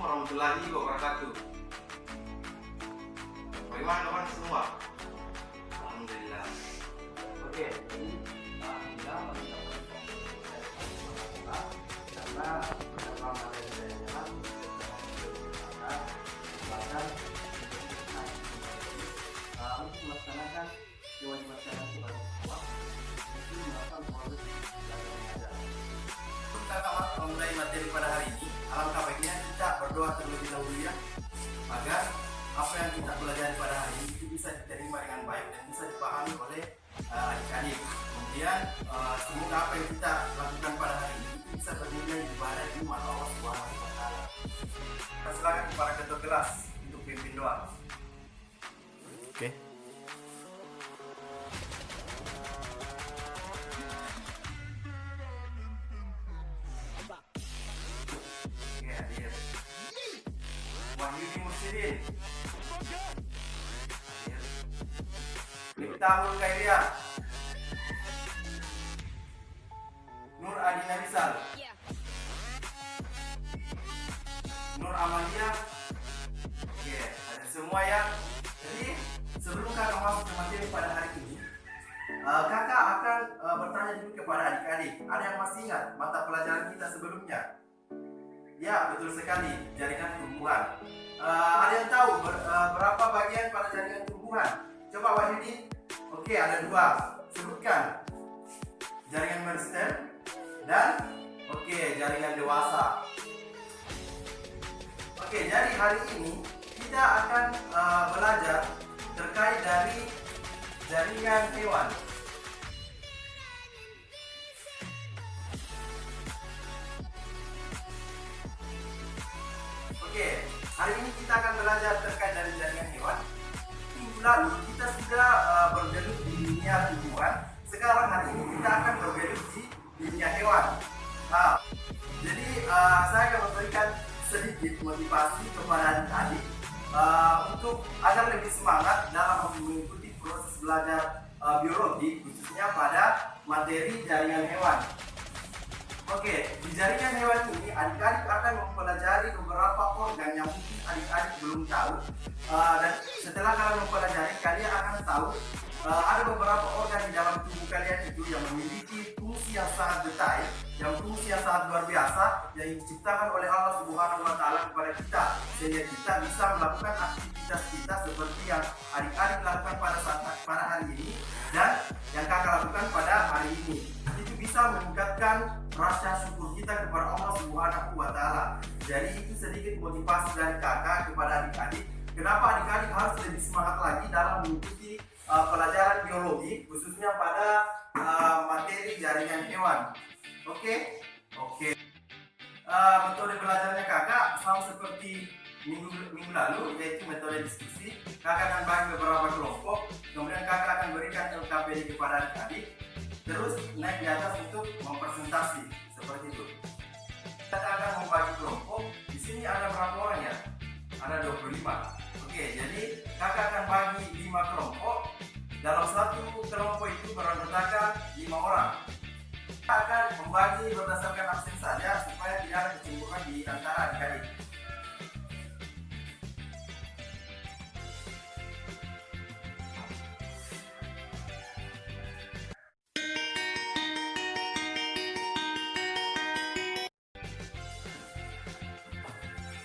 warahmatullahi wabarakatuh. Bagaimana teman semua? Alhamdulillah. Oke, ini alhamdulillah mendapat karena beberapa materi dari dalam bahkan untuk melaksanakan kewajiban saya kepada Allah itu melakukan proses belajar mengajar. Kita mulai materi pada hari ini. Alangkah baiknya kita berdoa terlebih dahulu ya, agar apa yang kita pelajari pada hari ini itu bisa diterima dengan baik dan bisa dipahami oleh adik-adik. Kemudian semoga apa yang kita lakukan pada hari ini itu bisa bernilai ibadah di mata Allah Subhanahu wa Ta'ala. Silakan kepada ketua kelas untuk pimpin doa. Oke. Hadir. Wahyudi Mursyidin. Hadir. Miftahul Khairiyah. Nur Adina Rizal. Nur Amalia. Oke, ada semua ya. Jadi sebelum kakak masuk ke materi pada hari ini, kakak akan bertanya dulu kepada adik-adik. Ada yang masih ingat mata pelajaran kita sebelumnya? Ya, betul sekali, jaringan tumbuhan. Ada yang tahu berapa bagian pada jaringan tumbuhan? Coba Wahyudi. Oke, ada 2. Sebutkan. Jaringan meristem dan jaringan dewasa. Oke, jadi hari ini kita akan belajar terkait dari jaringan hewan. Oke, hari ini kita akan belajar terkait dari jaringan hewan. Minggu lalu kita sudah bergelut di dunia tumbuhan. Sekarang hari ini kita akan bergelut di dunia hewan. Jadi saya akan memberikan sedikit motivasi kepada adik-adik untuk agar lebih semangat dalam mengikuti proses belajar biologi, khususnya pada materi jaringan hewan. Oke, di jaringan hewan ini adik-adik akan mempelajari beberapa organ yang mungkin adik-adik belum tahu. Dan setelah kalian mempelajari, kalian akan tahu ada beberapa organ di dalam tubuh kalian itu yang memiliki fungsi yang sangat detail, yang fungsi yang sangat luar biasa, yang diciptakan oleh Allah Subhanahu wa Ta'ala kepada kita, sehingga kita bisa melakukan aktivitas kita seperti yang adik-adik lakukan pada hari ini dan yang kakak lakukan pada hari ini. Itu bisa meningkatkan rasa syukur kita kepada Allah Subhanahu wa Ta'ala. Jadi itu sedikit motivasi dari kakak kepada adik-adik. Kenapa adik-adik harus lebih semangat lagi dalam mengikuti pelajaran biologi, khususnya pada materi jaringan hewan. Oke. Metode belajarnya kakak sama seperti minggu lalu, yaitu metode diskusi. Kakak akan bagi beberapa kelompok, kemudian kakak akan berikan LKPD kepada adik-adik, terus naik di atas untuk mempresentasi seperti itu. Kita akan membagi kelompok. Di sini ada berapa orang ya? Ada 25. Oke, jadi kakak akan bagi 5 kelompok. Dalam satu kelompok itu beranggotakan 5 orang. Kita akan membagi berdasarkan absen saja supaya tidak ada kecemburuan di antara adik-adik.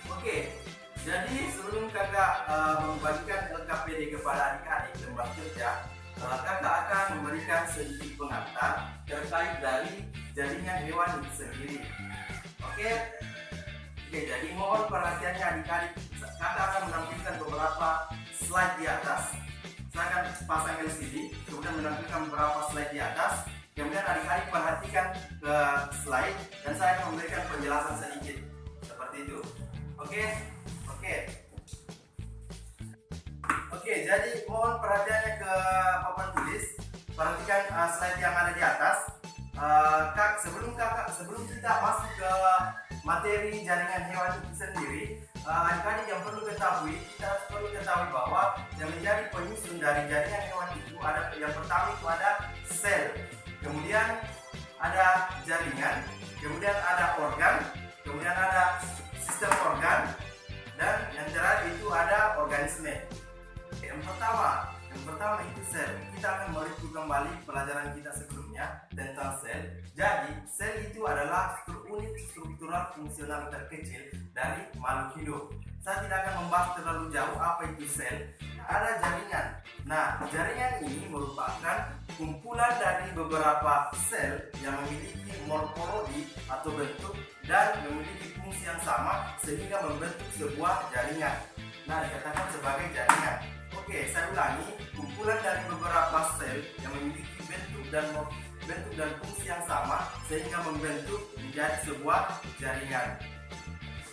Oke, jadi sebelum kakak membagikan LKPD kepada adik-adik lembah kerja, kakak akan memberikan sedikit pengantar terkait dari jaringan hewan itu sendiri. Oke, jadi mohon perhatiannya adik-adik. Kakak akan menampilkan beberapa slide di atas. Saya akan pasang LCD, kemudian menampilkan beberapa slide di atas. Kemudian adik-adik perhatikan ke slide dan saya akan memberikan penjelasan sedikit seperti itu. Oke, jadi mohon perhatiannya ke papan tulis. Perhatikan slide yang ada di atas. Sebelum kita masuk ke materi jaringan hewan itu sendiri, adik-adik yang perlu ketahui, kita perlu ketahui bahwa yang menjadi penyusun dari jaringan hewan itu ada, yang pertama itu ada sel, kemudian ada jaringan, kemudian ada organ, kemudian ada sistem organ, dan yang terakhir itu ada organisme. Yang pertama itu sel. Kita akan mereview kembali pelajaran kita sebelumnya tentang sel. Jadi sel itu adalah unit struktural fungsional terkecil dari makhluk hidup. Saya tidak akan membahas terlalu jauh apa itu sel. Ada jaringan. Nah, jaringan ini merupakan kumpulan dari beberapa sel yang memiliki morfologi atau bentuk dan memiliki fungsi yang sama sehingga membentuk sebuah jaringan. Nah, dikatakan sebagai jaringan. Oke, saya ulangi. Kumpulan dari beberapa sel yang memiliki bentuk dan fungsi yang sama sehingga membentuk menjadi sebuah jaringan.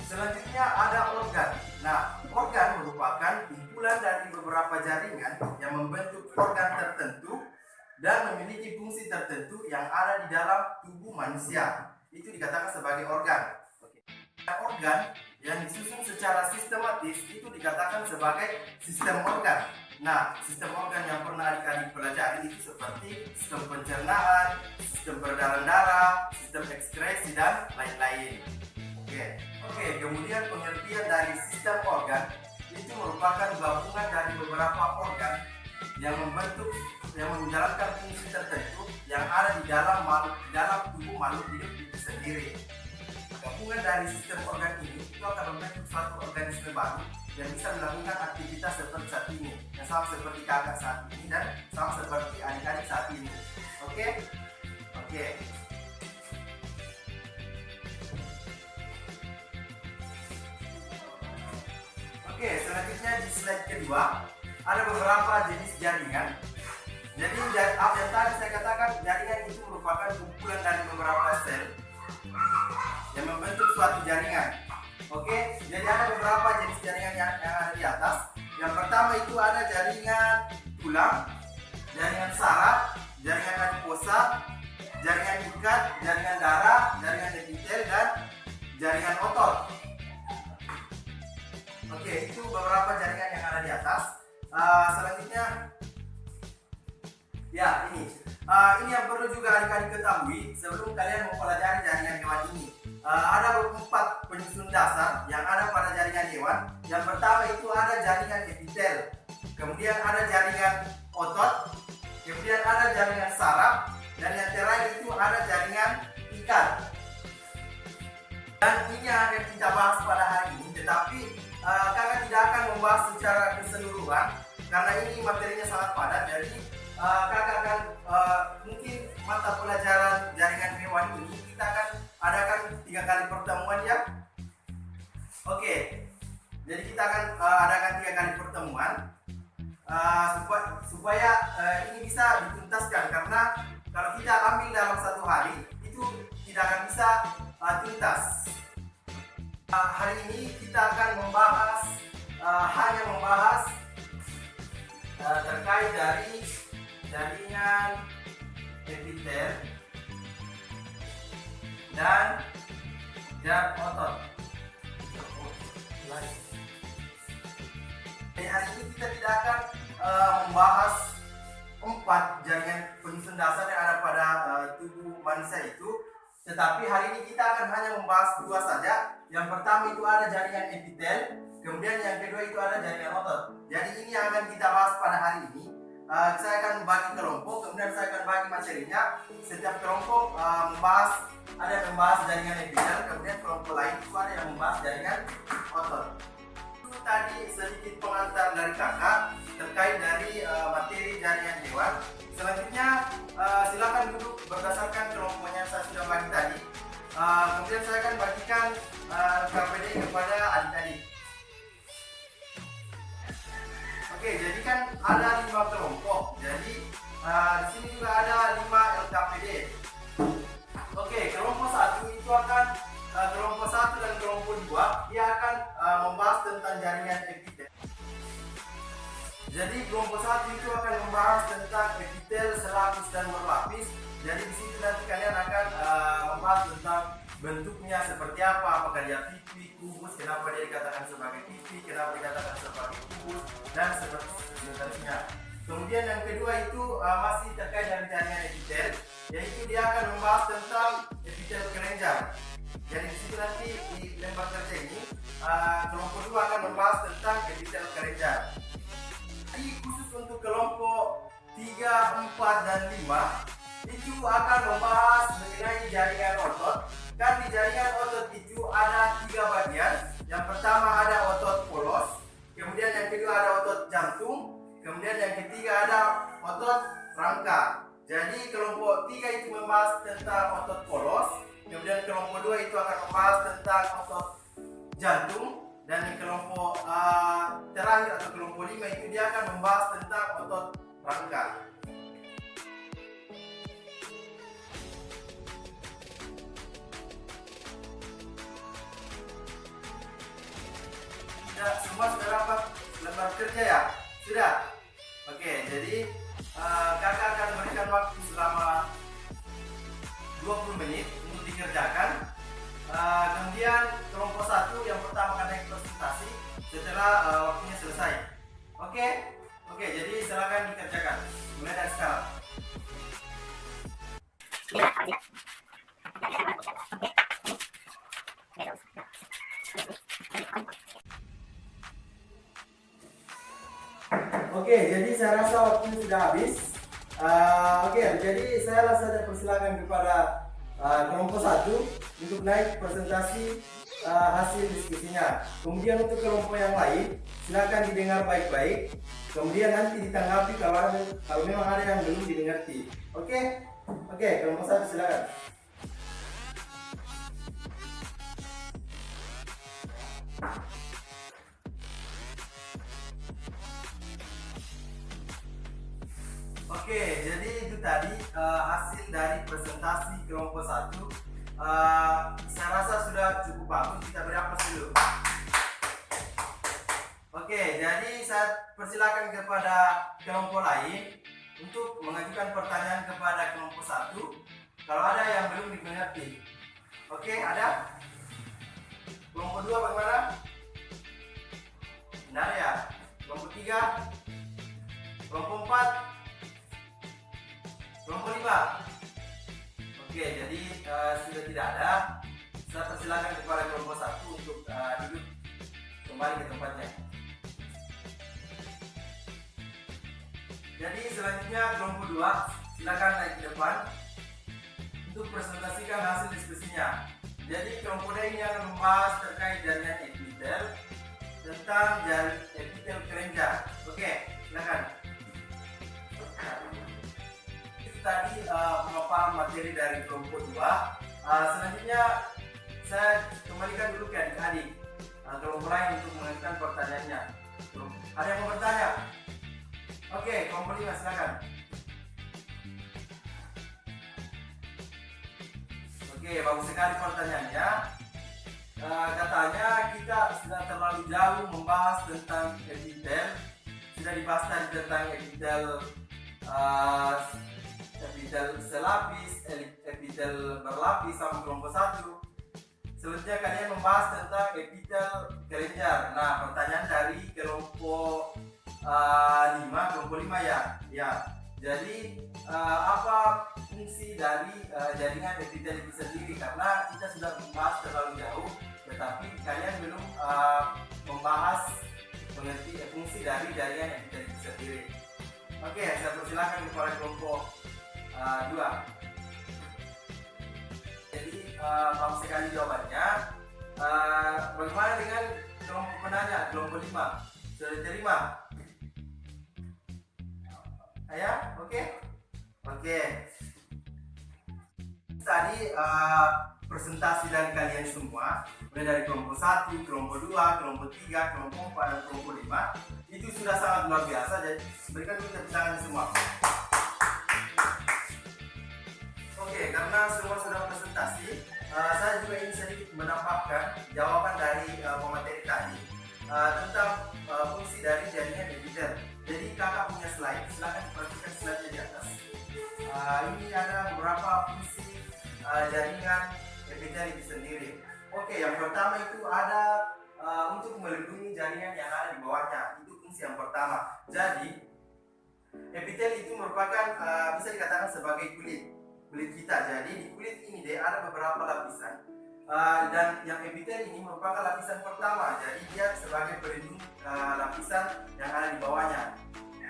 Selanjutnya ada organ. Nah, organ merupakan kumpulan dari beberapa jaringan yang membentuk organ tertentu dan memiliki fungsi tertentu yang ada di dalam tubuh manusia. Itu dikatakan sebagai organ. Oke. Organ yang disusun secara sistematis itu dikatakan sebagai sistem organ. Nah, sistem organ yang pernah adik-adik pelajari itu seperti sistem pencernaan, sistem peredaran darah, sistem ekskresi, dan lain-lain. Oke, kemudian pengertian dari sistem organ itu merupakan gabungan dari beberapa organ yang menjalankan fungsi tertentu yang ada di dalam tubuh makhluk hidup itu sendiri. Gabungan dari sistem organ ini itu akan membentuk suatu organisme baru yang bisa melakukan aktivitas seperti saat ini, yang sama seperti kakak saat ini dan sama seperti adik-adik saat ini. Oke. Oke, selanjutnya di slide kedua ada beberapa jenis jaringan. Jadi yang tadi saya katakan jaringan itu merupakan kumpulan dari beberapa sel yang membentuk suatu jaringan. Oke, jadi ada beberapa jenis jaringan yang ada di atas. Yang pertama itu ada jaringan tulang, jaringan saraf, jaringan adiposa, jaringan ikat, jaringan darah, jaringan epitel, dan jaringan otot. Oke, itu beberapa jaringan yang ada di atas. Selanjutnya, ya ini yang perlu juga adik-adik ketahui sebelum kalian mempelajari jaringan hewan ini. Ada 4 penyusun dasar yang ada pada jaringan hewan. Yang pertama itu ada jaringan epitel, kemudian ada jaringan otot, kemudian ada jaringan saraf, dan yang terakhir itu ada jaringan ikat. Dan ini yang akan kita bahas pada hari ini, tetapi kakak tidak akan membahas secara keseluruhan karena ini materinya sangat padat. Jadi kakak akan mungkin mata pelajaran jaringan hewan ini kita akan adakan 3 kali pertemuan ya. Oke, jadi kita akan adakan 3 kali pertemuan supaya ini bisa dituntaskan, karena kalau kita ambil dalam 1 hari itu tidak akan bisa tuntas. Hari ini kita akan hanya membahas terkait dari jaringan epitel dan jaringan otot. Hari ini kita tidak akan membahas 4 jaringan penyusun dasar yang ada pada tubuh manusia itu, tetapi hari ini kita akan hanya membahas 2 saja. Yang pertama itu ada jaringan epitel, kemudian yang kedua itu ada jaringan otot. Jadi ini yang akan kita bahas pada hari ini. Saya akan membagi kelompok, kemudian saya akan bagi materinya. Setiap kelompok ada yang membahas jaringan epitel, kemudian kelompok lain itu ada yang membahas jaringan otot. Itu tadi sedikit pengantar dari kakak terkait dari materi jaringan hewan. Selanjutnya silakan duduk berdasarkan kelompoknya saya sudah bagi tadi. Kemudian saya akan bagikan KPD kepada adik-adik. Oke, jadi kan ada 5 kelompok. Jadi di sini juga ada 5 LKPD. Oke, kelompok 1 itu akan kelompok 1 dan kelompok 2 dia akan membahas tentang jaringan epitel. Jadi kelompok 1 itu akan membahas tentang epitel, selapis dan berlapis. Jadi di situ nanti kalian akan membahas tentang bentuknya seperti apa, apakah dia pipi, kubus, kenapa dia dikatakan sebagai pipi, kenapa dikatakan sebagai kubus, dan seterusnya. Kemudian yang kedua itu masih terkait dengan jaringan epitel, yaitu dia akan membahas tentang epitel kelenjar. Jadi di situ nanti di lembar kerja ini kelompok 2 akan 3, 4, dan 5 itu akan membahas mengenai jaringan otot. Kan di jaringan otot itu ada 3 bagian. Yang pertama ada otot polos, kemudian yang kedua ada otot jantung, kemudian yang ketiga ada otot rangka. Jadi kelompok 3 itu membahas tentang otot polos, kemudian kelompok 2 itu akan membahas tentang otot jantung, dan di kelompok terakhir atau kelompok 5 itu dia akan membahas tentang otot rangka. Sudah, semua sudah dapat lembar kerja ya? Sudah? Oke, jadi kakak akan berikan waktu selama 20 menit untuk dikerjakan. Kemudian kelompok 1 yang pertama akan naik presentasi setelah waktunya selesai. Oke, jadi silakan dikerjakan mulai dari sekarang. Oke, jadi saya rasa waktunya sudah habis. Jadi saya rasa persilakan kepada kelompok 1 untuk naik presentasi hasil diskusinya. Kemudian untuk kelompok yang lain silakan didengar baik-baik. Kemudian nanti ditanggapi kalau memang ada yang belum dimengerti. Oke, kelompok 1 silakan. Oke, jadi itu tadi hasil dari presentasi kelompok 1. Saya rasa sudah cukup bagus, kita beri aplaus dulu. Oke, jadi saya persilakan kepada kelompok lain untuk mengajukan pertanyaan kepada kelompok 1 kalau ada yang belum dimengerti. Oke, ada? Kelompok 2 bagaimana? Benar ya? Kelompok 3? Kelompok 4? Kelompok 5? Oke, jadi sudah tidak ada. Saya persilakan kepada kelompok 1 untuk duduk kembali ke tempatnya. Jadi selanjutnya kelompok 2 silakan naik ke depan untuk presentasikan hasil diskusinya. Jadi kelompok 2 ini akan membahas terkait jaringan epitel tentang jaringan epitel kelenjar. Oke, silakan. Tadi pemaparan materi dari kelompok 2. Selanjutnya saya kembalikan dulu ke adik-adik kelompok lain untuk mengajukan pertanyaannya. Ada yang mau bertanya? Oke, kelompok 5 silakan. Oke, bagus sekali pertanyaannya. Katanya kita sudah terlalu jauh membahas tentang epitel. Sudah dibahas tadi tentang epitel selapis, epitel berlapis sama kelompok 1. Selanjutnya kalian membahas tentang epitel kelenjar. Nah, pertanyaan dari kelompok 5 ya. Jadi apa fungsi dari jaringan epitel itu sendiri? Karena kita sudah membahas terlalu jauh, tetapi kalian belum membahas mengerti fungsi dari jaringan epitel itu sendiri. Oke, saya persilakan kepada kelompok 2. Jadi bagus sekali jawabannya. Bagaimana dengan kelompok penanya, kelompok 5? Sudah diterima? Ya, oke. Tadi presentasi dari kalian semua, mulai dari kelompok 1, kelompok 2, kelompok 3, kelompok 4, dan kelompok 5, itu sudah sangat luar biasa. Jadi berikan dulu tepuk tangan semua. Oke, karena semua sudah presentasi, saya juga ingin sedikit menambahkan jawaban dari pemateri tadi tentang fungsi dari jaringan epitel. Jadi kakak punya slide, silahkan diperhatikan slide-nya di atas. Ini ada beberapa fungsi jaringan epitel itu sendiri. Oke, yang pertama itu ada untuk melindungi jaringan yang ada di bawahnya. Itu fungsi yang pertama. Jadi epitel itu merupakan bisa dikatakan sebagai kulit kita. Jadi di kulit ini deh ada beberapa lapisan. Dan yang epitel ini merupakan lapisan pertama. Jadi dia sebagai pelindung lapisan yang ada di bawahnya.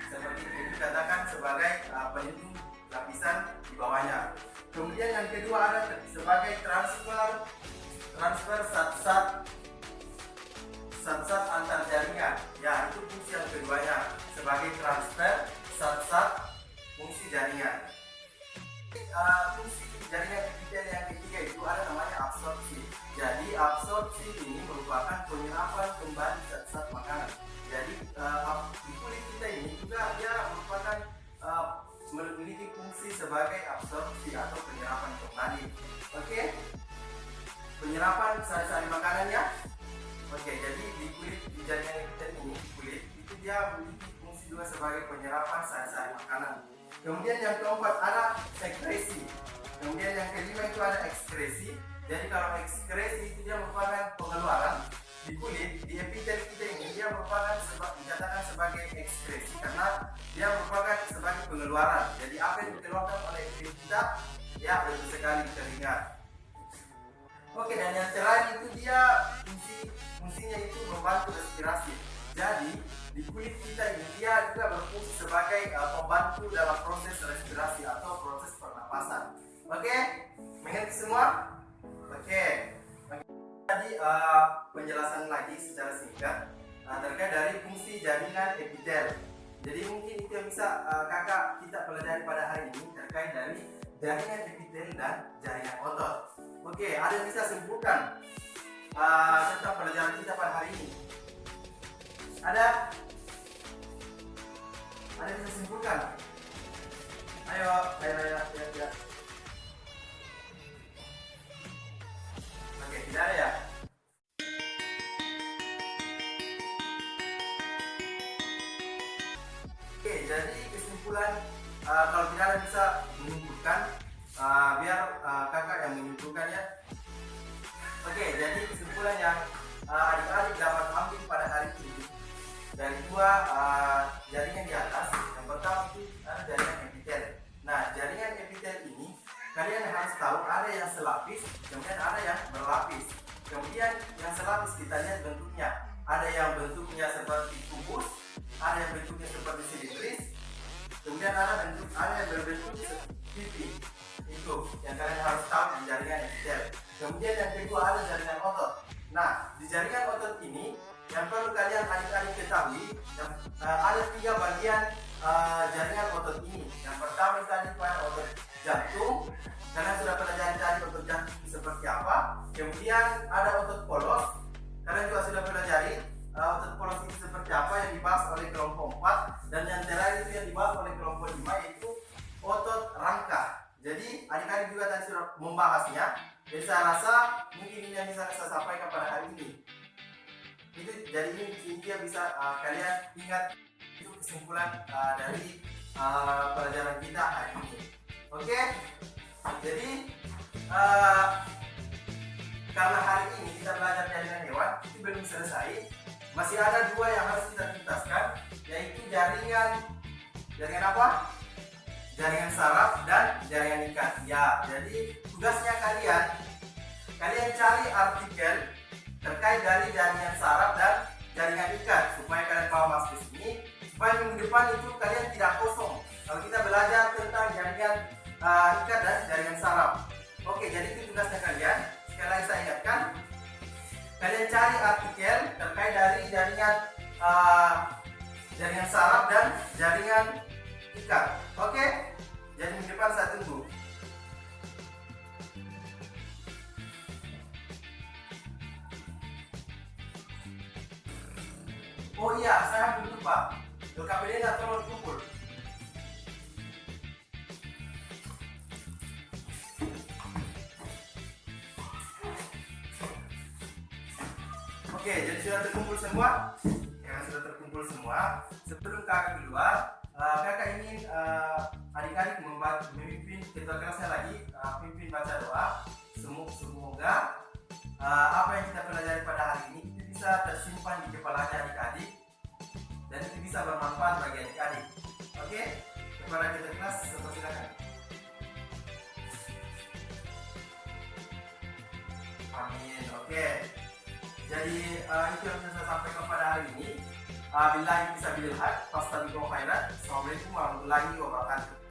seperti itu dikatakan sebagai pelindung lapisan di bawahnya. Kemudian yang kedua ada sebagai transfer zat-zat antar jaringan. Ya, itu fungsi yang keduanya sebagai transfer zat-zat fungsi jaringan. Fungsi jaringan epitel yang ketiga itu ada namanya absorpsi. Jadi absorpsi ini merupakan penyerapan kembali zat-zat makanan. Jadi di kulit kita ini juga dia merupakan memiliki fungsi sebagai absorpsi atau penyerapan kembali. Oke, penyerapan sari-sari makanannya. Oke, jadi di kulit, di jaringan epitel ini, di kulit itu dia memiliki fungsi juga sebagai penyerapan sari-sari makanan. Kemudian yang keempat ada sekresi. Kemudian yang kelima itu ada ekskresi. Jadi kalau ekskresi itu dia merupakan pengeluaran di kulit, di epitel kita ini dia merupakan dikatakan sebagai ekskresi karena dia merupakan sebagai pengeluaran. Jadi apa yang dikeluarkan oleh epitel kita ya betul sekali keringat. Oke, dan yang terakhir itu dia fungsinya itu membantu respirasi. Jadi di kulit kita ini dia juga berfungsi sebagai pembantu dalam proses respirasi atau proses pernapasan. Oke, mengerti semua? Oke. Jadi penjelasan lagi secara singkat terkait dari fungsi jaringan epitel. Jadi mungkin itu yang bisa kakak kita pelajari pada hari ini terkait dari jaringan epitel dan jaringan otot. Oke, ada yang bisa simpulkan tentang pelajaran kita pada hari ini? Ada yang bisa simpulkan? Ayo. Oke, tidak ada ya? Oke, jadi kesimpulan kalau tidak ada bisa menyimpulkan, biar kakak yang menyimpulkan ya. Oke, jadi kesimpulan yang adik-adik dapat ambil pada hari ini dari dua jaringan di atas. Yang pertama itu ada jaringan epitel. Nah, jaringan epitel ini kalian harus tahu ada yang selapis, kemudian ada yang berlapis. Kemudian yang selapis kita lihat bentuknya. Ada yang bentuknya seperti kubus, ada yang bentuknya seperti silindris, kemudian ada yang berbentuk seperti pipi. Itu yang kalian harus tahu di jaringan epitel. Kemudian yang kedua ada jaringan otot. Nah, di jaringan otot ini yang perlu kalian adik-adik ketahui ada tiga bagian jaringan otot ini. Yang pertama tadi pada otot jantung. Kalian sudah pelajari tadi otot jantung seperti apa. Kemudian ada otot polos. Kalian juga sudah pelajari otot polos ini seperti apa yang dibahas oleh kelompok 4. Dan yang terakhir itu yang dibahas oleh kelompok 5 yaitu otot rangka. Jadi adik-adik juga tadi sudah membahasnya. Jadi saya rasa mungkin ini yang bisa saya sampaikan pada hari ini. Itu jadi ini dia bisa kalian ingat itu kesimpulan dari pelajaran kita hari ini. Oke, jadi karena hari ini kita belajar jaringan hewan itu belum selesai, masih ada dua yang harus kita tuntaskan, yaitu jaringan apa? Jaringan saraf dan jaringan ikat. Ya, jadi tugasnya kalian cari artikel terkait dari jaringan saraf dan jaringan ikat supaya kalian paham mas di sini, supaya minggu depan itu kalian tidak kosong kalau kita belajar tentang jaringan ikat dan jaringan saraf. Oke, jadi itu tugasnya kalian. Sekali lagi saya ingatkan, kalian cari artikel terkait dari jaringan saraf dan jaringan ikat. Oke, jadi minggu depan saya tunggu. Oh iya, saya belum lupa. LKPD nggak terlalu kumpul. Oke, jadi sudah terkumpul semua. Ya, sudah terkumpul semua. Sebelum kakak keluar, kakak ingin adik-adik memimpin ketua kelasnya lagi, pimpin baca doa. Semoga apa yang kita pelajari pada hari ini itu bisa tersimpan di kepalanya adik-adik dan itu bisa bermanfaat bagi adik-adik. Oke, kepada ketua kelas, silakan. Amin. Oke. Jadi itu yang bisa saya sampaikan pada hari ini. Billahi fisabilillah, fastabiqul khairat. Assalamualaikum warahmatullahi wabarakatuh.